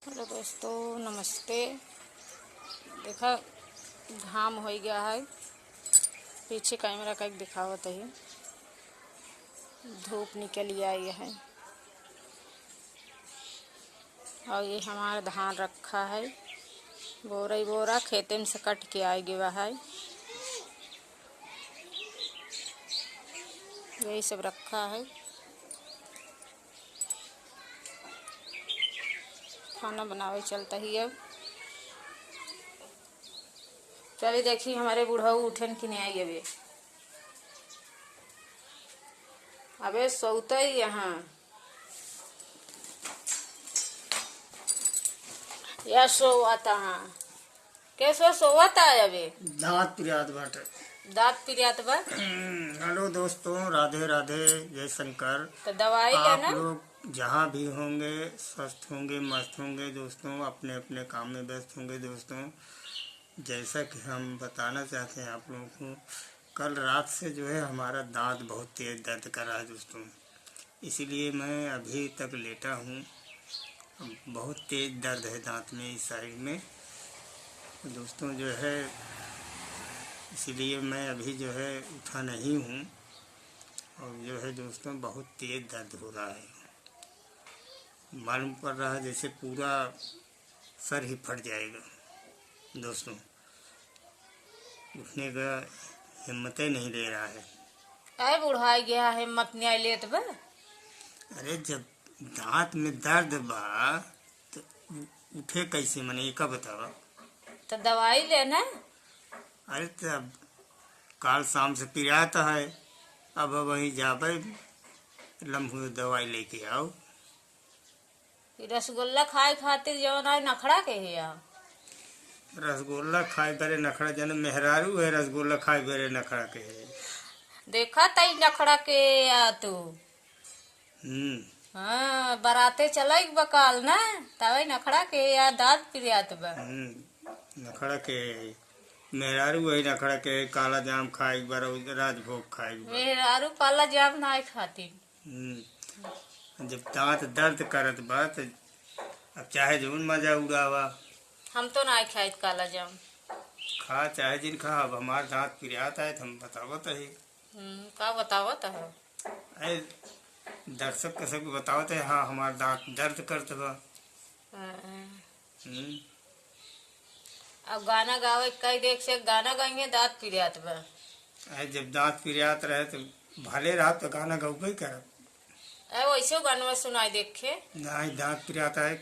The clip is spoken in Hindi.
हेलो दोस्तों, नमस्ते। देखा घाम हो गया है। पीछे कैमरा का एक दिखावत है। धूप निकल आई है और ये हमारा धान रखा है। बोरा ही बोरा खेते में से कट के आ गया है। यही सब रखा है। खाना बनावे चलता ही अब। चलिए देखिए हमारे बुढ़ऊ उठन कि नहीं आई अबे। अबे सोता ही यहाँ या सोवाता हाँ कैसो सोवाता है अबे। दांत पिरात बाटे। दांत पिरियात बा। हेलो दोस्तों, राधे राधे, जय शंकर। तो दवाई आप लेना। लोग जहाँ भी होंगे स्वस्थ होंगे, मस्त होंगे दोस्तों, अपने अपने काम में व्यस्त होंगे दोस्तों। जैसा कि हम बताना चाहते हैं आप लोगों को, कल रात से जो है हमारा दांत बहुत तेज़ दर्द कर रहा है दोस्तों। इसीलिए मैं अभी तक लेटा हूँ। बहुत तेज़ दर्द है दांत में, इस साइड में दोस्तों जो है। इसीलिए मैं अभी जो है उठा नहीं हूँ और जो है दोस्तों बहुत तेज़ दर्द हो रहा है। मालूम पड़ रहा है जैसे पूरा सर ही फट जाएगा दोस्तों। उठने का हिम्मत ही नहीं ले रहा है। अरे बुढ़ाई गया हिम्मत नहीं आई लेत बा। अरे जब दांत में दर्द बा तो उठे कैसे, मने ये का बतावा। तो दवाई लेना। अरे तब काल शाम से पिराता है, अब वहीं जाबे लम्बू दवाई लेके आओ। रसगुल्ला खाए खातिर जवन आई नखड़ा के है या। रसगुल्ला खाए बरे नखड़ा, जन मेहरारू है रसगुल्ला खाए बरे नखड़ा के है। देखा तई नखड़ा के या तू। हाँ बराते चला बकाल ना तवे नखड़ा के या दांत पिरियात बा। नखड़ा के मेहरारू वही नखड़ा के काला जाम खाए बार, राजभोग खाए बार। मेहरारू काला जाम ना खातिर। जब दांत दर्द करत बा तो अब चाहे जून मजा उड़ावा। हम तो ना खाए काला जाम। खा चाहे जिन खा, अब हमार दांत पिरियात है तो हम बतावत है। का बतावत है। अरे दर्शक के सब बतावत है, हाँ हमार दांत दर्द करत बा। अब गाना गावे कई देख से गाना गाएंगे दांत पिरियात बा। अरे जब दांत पिरियात रहे तो भले रहा तो गाना गौबे करब। वैसे गाना सुनाई देखे। नहीं दांत पिरियात है।